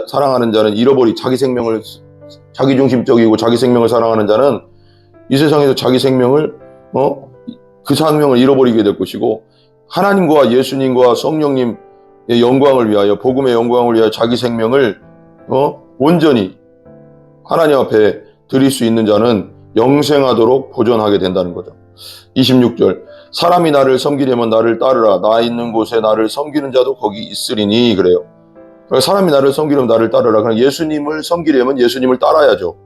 사랑하는 자는 자기 생명을, 자기중심적이고 자기 생명을 사랑하는 자는 이 세상에서 자기 생명을 그 생명을 잃어버리게 될 것이고, 하나님과 예수님과 성령님의 영광을 위하여, 복음의 영광을 위하여 자기 생명을 온전히 하나님 앞에 드릴 수 있는 자는 영생하도록 보존하게 된다는 거죠. 26절, 사람이 나를 섬기려면 나를 따르라. 나 있는 곳에 나를 섬기는 자도 거기 있으리니. 그래요. 그러니까 사람이 나를 섬기려면 나를 따르라. 그러니까 예수님을 섬기려면 예수님을 따라야죠.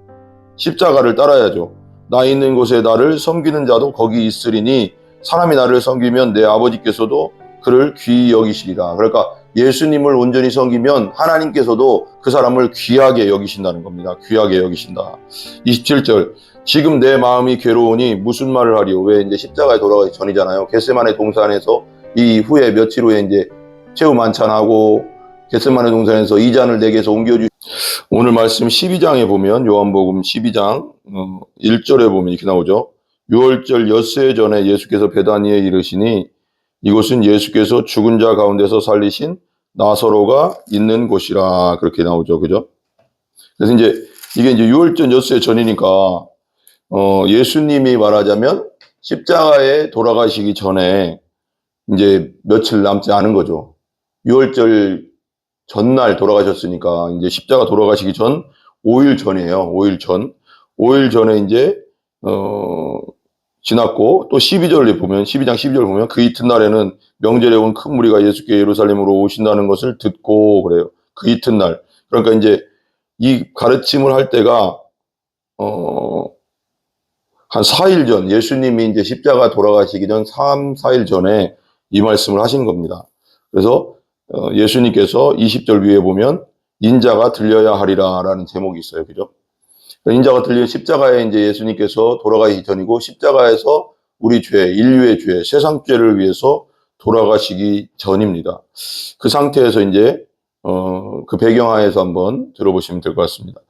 십자가를 따라야죠. 나 있는 곳에 나를 섬기는 자도 거기 있으리니, 사람이 나를 섬기면 내 아버지께서도 그를 귀히 여기시리라. 그러니까 예수님을 온전히 섬기면 하나님께서도 그 사람을 귀하게 여기신다는 겁니다. 귀하게 여기신다. 27절, 지금 내 마음이 괴로우니 무슨 말을 하리요. 왜 이제 십자가에 돌아가기 전이잖아요. 겟세마네 동산에서 이 후에 며칠 후에 이제 최후 만찬하고 겟세마네 동산에서 2잔을 내게서 옮겨주. 오늘 말씀 12장에 보면, 요한복음 12장 1절에 보면 이렇게 나오죠. 6월절 엿새 전에 예수께서 베다니에 이르시니 이곳은 예수께서 죽은 자 가운데서 살리신 나사로가 있는 곳이라. 그렇게 나오죠. 그죠? 그래서 이게 6월절 엿새 전이니까 예수님이 말하자면 십자가에 돌아가시기 전에 이제 며칠 남지 않은 거죠. 6월절 전날 돌아가셨으니까 이제 십자가 돌아가시기 전 5일 전이에요. 5일 전. 5일 전에 이제 지났고, 또 12절에 보면, 12장 12절 보면 그 이튿날에는 명절에 온 큰 무리가 예수께 예루살렘으로 오신다는 것을 듣고. 그래요. 그 이튿날. 그러니까 이제 이 가르침을 할 때가 한 4일 전, 예수님이 이제 십자가 돌아가시기 전 3, 4일 전에 이 말씀을 하신 겁니다. 그래서 예수님께서 20절 위에 보면 인자가 들려야 하리라 라는 제목이 있어요. 그죠? 인자가 십자가에 이제 예수님께서 돌아가시기 전이고, 십자가에서 우리 죄, 인류의 죄, 세상 죄를 위해서 돌아가시기 전입니다. 그 상태에서 이제 그 배경하에서 한번 들어보시면 될 것 같습니다.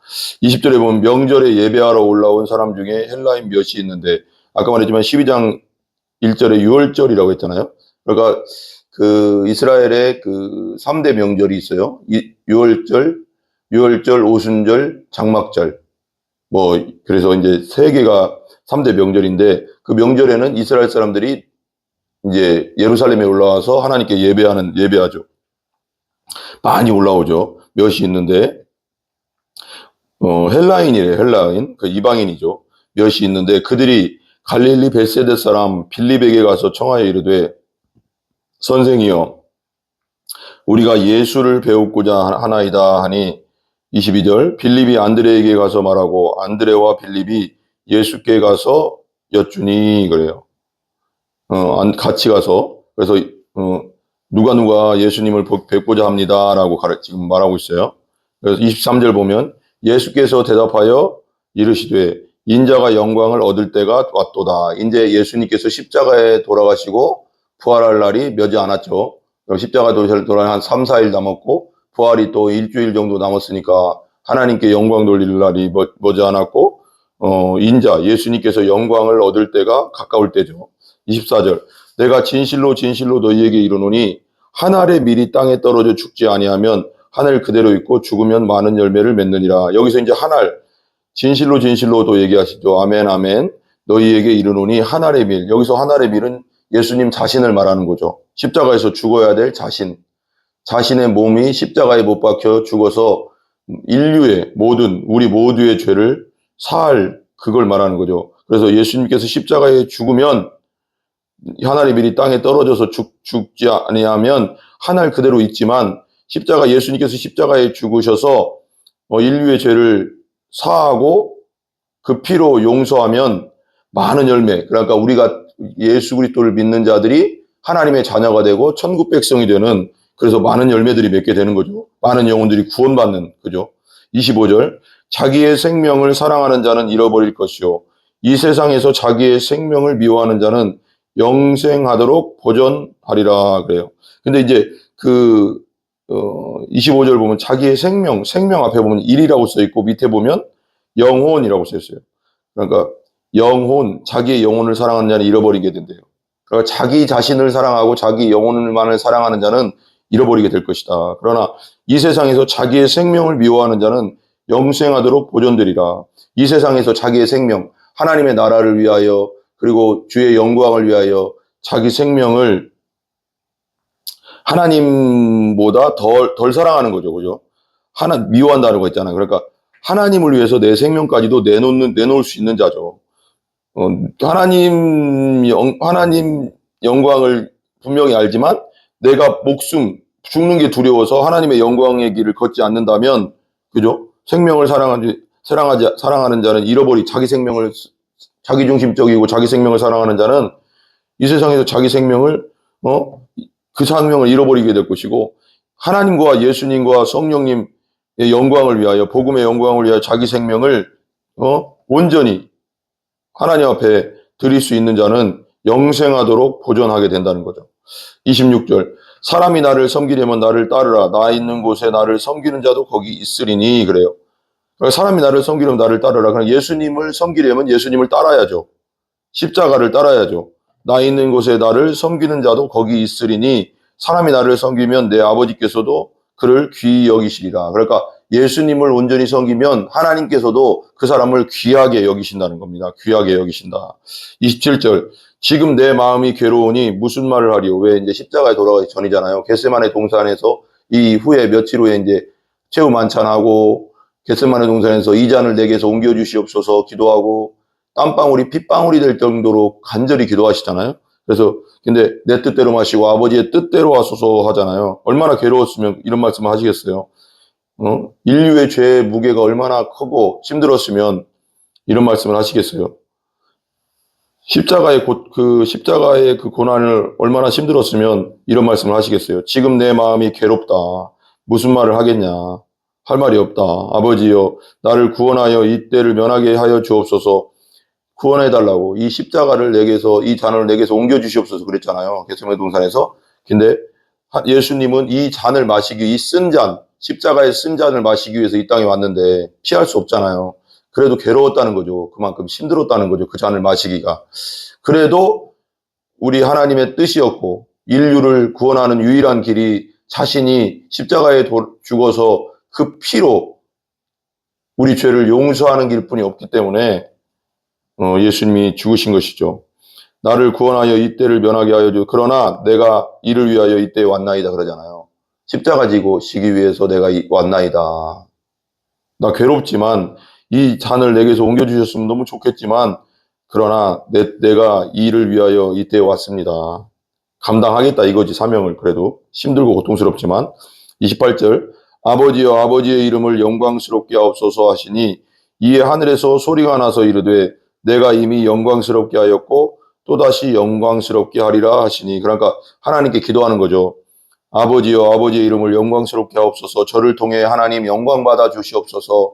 20절에 보면 명절에 예배하러 올라온 사람 중에 헬라인 몇이 있는데, 아까 말했지만 12장 1절에 6월절이라고 했잖아요. 그러니까 그 이스라엘의 그 3대 명절이 있어요. 6월절, 오순절, 장막절. 그래서 이제 3개가 3대 명절인데, 그 명절에는 이스라엘 사람들이 이제 예루살렘에 올라와서 하나님께 예배하죠. 많이 올라오죠. 몇이 있는데, 헬라인이래요. 헬라인. 그 이방인이죠. 몇이 있는데, 그들이 갈릴리 벳세다 사람 빌립에게 가서 청하여 이르되, 선생이여, 우리가 예수를 배우고자 하나이다 하니, 22절, 빌립이 안드레에게 가서 말하고 안드레와 빌립이 예수께 가서 여쭈니. 그래요. 같이 가서. 그래서 누가 예수님을 뵙고자 합니다 라고 지금 말하고 있어요. 그래서 23절 보면 예수께서 대답하여 이르시되 인자가 영광을 얻을 때가 왔도다. 이제 예수님께서 십자가에 돌아가시고 부활할 날이 몇이 안 왔죠. 십자가 돌아가신 한 3, 4일 남았고, 부활이 또 일주일 정도 남았으니까 하나님께 영광 돌릴 날이 머지않았고, 예수님께서 영광을 얻을 때가 가까울 때죠. 24절, 내가 진실로 너희에게 이르노니 한 알의 밀이 땅에 떨어져 죽지 아니하면 하늘 그대로 있고 죽으면 많은 열매를 맺느니라. 여기서 이제 한 알, 진실로도 얘기하시죠. 아멘 아멘. 너희에게 이르노니 한 알의 밀. 여기서 한 알의 밀은 예수님 자신을 말하는 거죠. 십자가에서 죽어야 될 자신의 몸이 십자가에 못 박혀 죽어서 인류의 우리 모두의 죄를 사할, 그걸 말하는 거죠. 그래서 예수님께서 십자가에 죽으면 하늘의 밀이 땅에 떨어져서 죽지 아니하면 하늘 그대로 있지만, 예수님께서 십자가에 죽으셔서 인류의 죄를 사하고 그 피로 용서하면 많은 열매, 그러니까 우리가 예수 그리스도를 믿는 자들이 하나님의 자녀가 되고 천국 백성이 되는, 그래서 많은 열매들이 맺게 되는 거죠. 많은 영혼들이 구원받는, 그죠? 25절, 자기의 생명을 사랑하는 자는 잃어버릴 것이요 이 세상에서 자기의 생명을 미워하는 자는 영생하도록 보존하리라. 그래요. 근데 이제 25절 보면 자기의 생명 앞에 보면 일이라고 써 있고 밑에 보면 영혼이라고 써 있어요. 그러니까 자기의 영혼을 사랑하는 자는 잃어버리게 된대요. 그러니까 자기 자신을 사랑하고 자기 영혼만을 사랑하는 자는 잃어버리게 될 것이다. 그러나 이 세상에서 자기의 생명을 미워하는 자는 영생하도록 보존되리라. 이 세상에서 자기의 생명, 하나님의 나라를 위하여 그리고 주의 영광을 위하여 자기 생명을 하나님보다 덜 사랑하는 거죠. 그죠? 미워한다는 거 있잖아요. 그러니까 하나님을 위해서 내 생명까지도 내놓을 수 있는 자죠. 하나님 영광을 분명히 알지만 내가 죽는 게 두려워서 하나님의 영광의 길을 걷지 않는다면, 그죠? 생명을 사랑하는 자는 자기중심적이고 자기 생명을 사랑하는 자는 이 세상에서 자기 생명을, 그 생명을 잃어버리게 될 것이고, 하나님과 예수님과 성령님의 영광을 위하여, 복음의 영광을 위하여 자기 생명을, 온전히 하나님 앞에 드릴 수 있는 자는 영생하도록 보존하게 된다는 거죠. 26절. 사람이 나를 섬기려면 나를 따르라. 나 있는 곳에 나를 섬기는 자도 거기 있으리니. 그래요. 그러니까 사람이 나를 섬기려면 나를 따르라. 그럼 예수님을 섬기려면 예수님을 따라야죠. 십자가를 따라야죠. 나 있는 곳에 나를 섬기는 자도 거기 있으리니, 사람이 나를 섬기면 내 아버지께서도 그를 귀히 여기시리라. 그러니까 예수님을 온전히 섬기면 하나님께서도 그 사람을 귀하게 여기신다는 겁니다. 귀하게 여기신다. 27절. 지금 내 마음이 괴로우니 무슨 말을 하리요? 왜 이제 십자가에 돌아가기 전이잖아요. 겟세마네 동산에서 이후에 며칠 후에 이제 최후 만찬하고 겟세마네 동산에서 이 잔을 내게서 옮겨 주시옵소서 기도하고 땀방울이 핏방울이 될 정도로 간절히 기도하시잖아요. 그래서 근데 내 뜻대로 마시고 아버지의 뜻대로 하소서 하잖아요. 얼마나 괴로웠으면 이런 말씀을 하시겠어요. 인류의 죄의 무게가 얼마나 크고 힘들었으면 이런 말씀을 하시겠어요. 십자가의 그 고난을 얼마나 힘들었으면 이런 말씀을 하시겠어요. 지금 내 마음이 괴롭다. 무슨 말을 하겠냐. 할 말이 없다. 아버지여, 나를 구원하여 이 때를 면하게 하여 주옵소서. 구원해달라고. 이 십자가를 내게서, 이 잔을 내게서 옮겨주시옵소서 그랬잖아요. 겟세마네 동산에서. 근데 예수님은 이 잔을 마시기, 이 쓴 잔, 십자가의 쓴 잔을 마시기 위해서 이 땅에 왔는데 피할 수 없잖아요. 그래도 괴로웠다는 거죠. 그만큼 힘들었다는 거죠. 그 잔을 마시기가. 그래도 우리 하나님의 뜻이었고 인류를 구원하는 유일한 길이 자신이 십자가에 죽어서 그 피로 우리 죄를 용서하는 길뿐이 없기 때문에 예수님이 죽으신 것이죠. 나를 구원하여 이 때를 면하게 하여 주. 그러나 내가 이를 위하여 이때에 왔나이다 그러잖아요. 십자가 지고 시기 위해서 내가 왔나이다. 나 괴롭지만 이 잔을 내게서 옮겨주셨으면 너무 좋겠지만 그러나 내가 이 일을 위하여 이때에 왔습니다. 감당하겠다 이거지 사명을. 그래도 힘들고 고통스럽지만. 28절. 아버지여 아버지의 이름을 영광스럽게 하옵소서 하시니 이에 하늘에서 소리가 나서 이르되 내가 이미 영광스럽게 하였고 또다시 영광스럽게 하리라 하시니. 그러니까 하나님께 기도하는 거죠. 아버지여 아버지의 이름을 영광스럽게 하옵소서. 저를 통해 하나님 영광 받아 주시옵소서.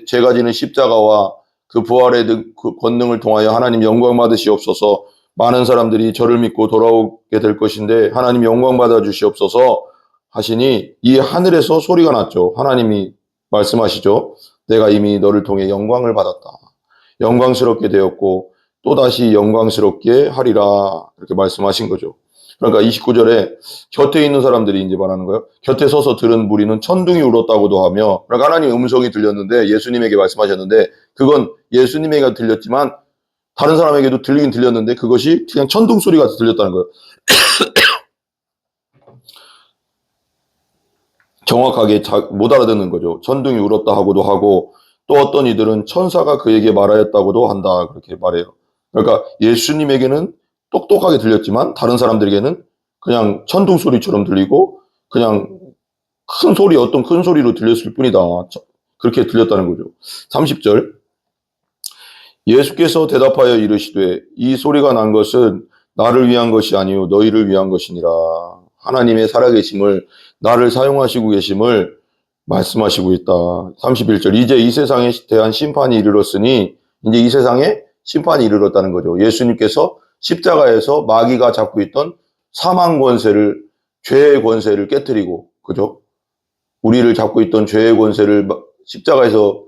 제가 지는 십자가와 그 부활의 그 권능을 통하여 하나님 영광 받으시옵소서. 많은 사람들이 저를 믿고 돌아오게 될 것인데 하나님 영광 받아 주시옵소서 하시니 이 하늘에서 소리가 났죠. 하나님이 말씀하시죠. 내가 이미 너를 통해 영광을 받았다. 영광스럽게 되었고 또다시 영광스럽게 하리라. 이렇게 말씀하신 거죠. 그러니까 29절에 곁에 있는 사람들이 이제 말하는 거예요. 곁에 서서 들은 무리는 천둥이 울었다고도 하며, 그러니까 하나님의 음성이 들렸는데 예수님에게 말씀하셨는데 그건 예수님에게 들렸지만 다른 사람에게도 들리긴 들렸는데 그것이 그냥 천둥 소리 같이 들렸다는 거예요. 정확하게 못 알아듣는 거죠. 천둥이 울었다 하고도 하고 또 어떤 이들은 천사가 그에게 말하였다고도 한다 그렇게 말해요. 그러니까 예수님에게는 똑똑하게 들렸지만 다른 사람들에게는 그냥 천둥 소리처럼 들리고 그냥 어떤 큰 소리로 들렸을 뿐이다. 그렇게 들렸다는 거죠. 30절. 예수께서 대답하여 이르시되 이 소리가 난 것은 나를 위한 것이 아니요 너희를 위한 것이니라. 하나님의 살아계심을 나를 사용하시고 계심을 말씀하시고 있다. 31절. 이제 이 세상에 대한 심판이 이르렀으니 이제 이 세상에 심판이 이르렀다는 거죠. 예수님께서 십자가에서 마귀가 잡고 있던 사망 권세를, 죄의 권세를 깨뜨리고, 그죠? 우리를 잡고 있던 죄의 권세를 십자가에서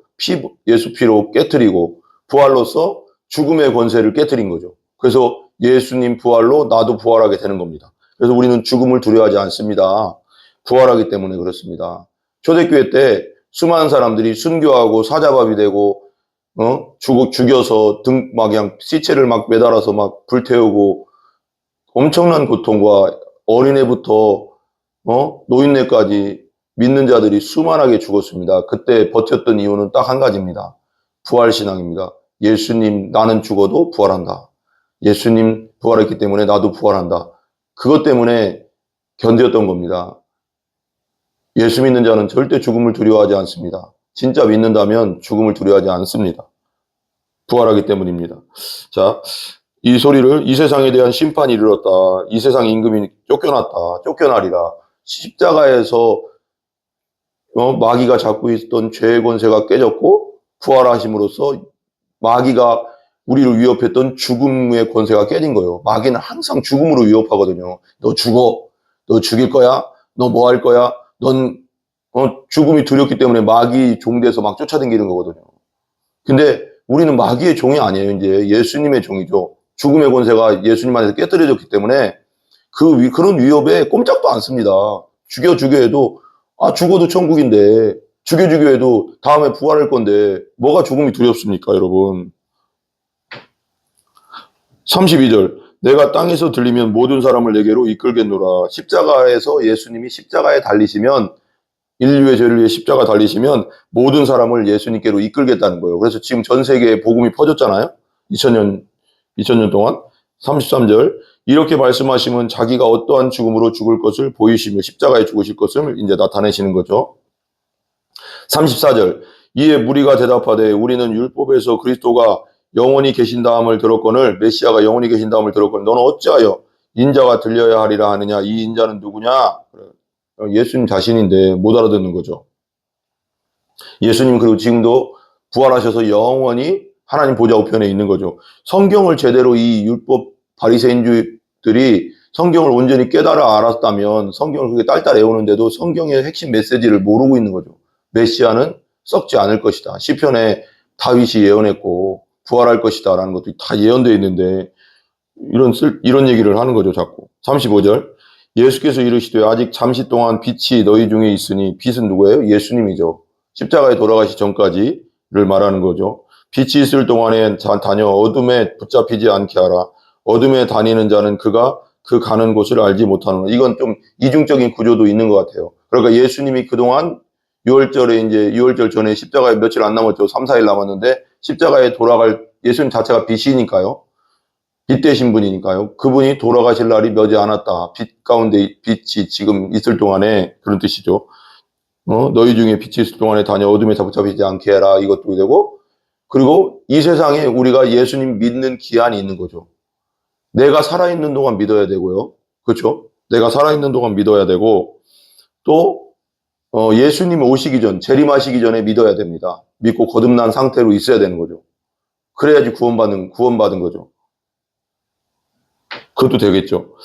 예수 피로 깨뜨리고 부활로서 죽음의 권세를 깨뜨린 거죠. 그래서 예수님 부활로 나도 부활하게 되는 겁니다. 그래서 우리는 죽음을 두려워하지 않습니다. 부활하기 때문에 그렇습니다. 초대교회 때 수많은 사람들이 순교하고 사자밥이 되고 죽여서 막 그냥 시체를 막 매달아서 막 불태우고 엄청난 고통과 어린애부터 노인네까지 믿는 자들이 수많게 죽었습니다. 그때 버텼던 이유는 딱 한 가지입니다. 부활신앙입니다. 예수님, 나는 죽어도 부활한다. 예수님 부활했기 때문에 나도 부활한다. 그것 때문에 견뎠던 겁니다. 예수 믿는 자는 절대 죽음을 두려워하지 않습니다. 진짜 믿는다면 죽음을 두려워하지 않습니다. 부활하기 때문입니다. 자, 이 소리를 이 세상에 대한 심판이 이르렀다. 이 세상 임금이 쫓겨났다. 쫓겨나리라. 십자가에서 마귀가 잡고 있던 죄의 권세가 깨졌고 부활하심으로써 마귀가 우리를 위협했던 죽음의 권세가 깨진 거예요. 마귀는 항상 죽음으로 위협하거든요. 너 죽어. 너 죽일 거야. 너 뭐 할 거야. 넌 죽음이 두렵기 때문에 마귀 종돼서 막 쫓아다니는 거거든요. 근데 우리는 마귀의 종이 아니에요. 이제 예수님의 종이죠. 죽음의 권세가 예수님 안에서 깨뜨려졌기 때문에 그런 위협에 꼼짝도 않습니다. 죽여 해도 죽어도 천국인데 죽여 해도 다음에 부활할 건데 뭐가 죽음이 두렵습니까, 여러분? 32절 내가 땅에서 들리면 모든 사람을 내게로 이끌겠노라. 십자가에서 예수님이 십자가에 달리시면 인류의 죄를 위해 십자가 달리시면 모든 사람을 예수님께로 이끌겠다는 거예요. 그래서 지금 전 세계에 복음이 퍼졌잖아요. 2000년 동안. 33절 이렇게 말씀하시면 자기가 어떠한 죽음으로 죽을 것을 보이시며 십자가에 죽으실 것을 이제 나타내시는 거죠. 34절 이에 무리가 대답하되 우리는 율법에서 그리스도가 영원히 계신다함을 들었거늘 메시아가 영원히 계신다함을 들었거늘 너는 어찌하여 인자가 들려야 하리라 하느냐. 이 인자는 누구냐? 예수님 자신인데 못 알아듣는 거죠. 예수님 그리고 지금도 부활하셔서 영원히 하나님 보좌 우편에 있는 거죠. 성경을 제대로 이 율법 바리새인들이 성경을 온전히 깨달아 알았다면 성경을 그렇게 딸딸 외우는데도 성경의 핵심 메시지를 모르고 있는 거죠. 메시아는 썩지 않을 것이다. 시편에 다윗이 예언했고 부활할 것이다 라는 것도 다 예언되어 있는데 이런 얘기를 하는 거죠. 자꾸. 35절 예수께서 이르시되 아직 잠시 동안 빛이 너희 중에 있으니 빛은 누구예요? 예수님이죠. 십자가에 돌아가시 전까지를 말하는 거죠. 빛이 있을 동안에 다녀 어둠에 붙잡히지 않게 하라. 어둠에 다니는 자는 그가 그 가는 곳을 알지 못하는 것. 이건 좀 이중적인 구조도 있는 것 같아요. 그러니까 예수님이 그동안 6월절에 이제 6월절 전에 십자가에 며칠 안 남았죠. 3, 4일 남았는데 십자가에 돌아갈 예수님 자체가 빛이니까요. 빛 되신 분이니까요. 그분이 돌아가실 날이 머지 않았다. 빛 가운데 빛이 지금 있을 동안에 그런 뜻이죠. 너희 중에 빛이 있을 동안에 다녀 어둠에 붙잡히지 않게 해라. 이것도 되고 그리고 이 세상에 우리가 예수님 믿는 기한이 있는 거죠. 내가 살아있는 동안 믿어야 되고요. 그렇죠? 내가 살아있는 동안 믿어야 되고 또 예수님 오시기 전, 재림하시기 전에 믿어야 됩니다. 믿고 거듭난 상태로 있어야 되는 거죠. 그래야지 구원받은 거죠. 그것도 되겠죠.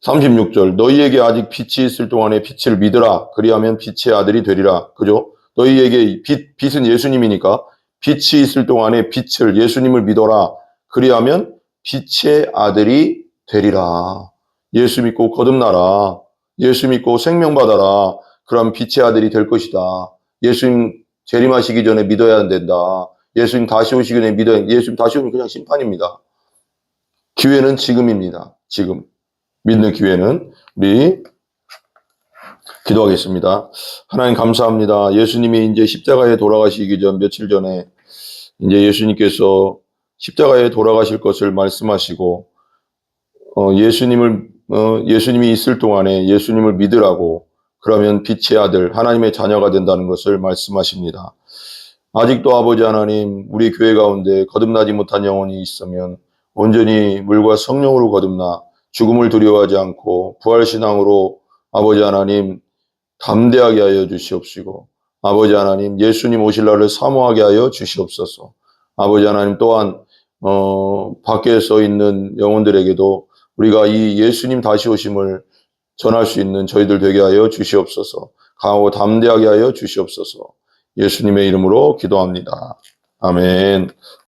36절 너희에게 아직 빛이 있을 동안에 빛을 믿으라. 그리하면 빛의 아들이 되리라. 그죠? 너희에게 빛은 예수님이니까 빛이 있을 동안에 빛을 예수님을 믿어라. 그리하면 빛의 아들이 되리라. 예수 믿고 거듭나라. 예수 믿고 생명 받아라. 그럼 빛의 아들이 될 것이다. 예수님 재림하시기 전에 믿어야 된다. 예수님 다시 오시기 전에 예수님 다시 오면 그냥 심판입니다. 기회는 지금입니다. 지금. 믿는 기회는. 우리 기도하겠습니다. 하나님 감사합니다. 예수님이 이제 십자가에 돌아가시기 전 며칠 전에 이제 예수님께서 십자가에 돌아가실 것을 말씀하시고 예수님이 있을 동안에 예수님을 믿으라고 그러면 빛의 아들 하나님의 자녀가 된다는 것을 말씀하십니다. 아직도 아버지 하나님 우리 교회 가운데 거듭나지 못한 영혼이 있으면 온전히 물과 성령으로 거듭나 죽음을 두려워하지 않고 부활신앙으로 아버지 하나님 담대하게 하여 주시옵시고 아버지 하나님 예수님 오실 날을 사모하게 하여 주시옵소서. 아버지 하나님 또한 밖에 서 있는 영혼들에게도 우리가 이 예수님 다시 오심을 전할 수 있는 저희들 되게 하여 주시옵소서. 강하고 담대하게 하여 주시옵소서. 예수님의 이름으로 기도합니다. 아멘.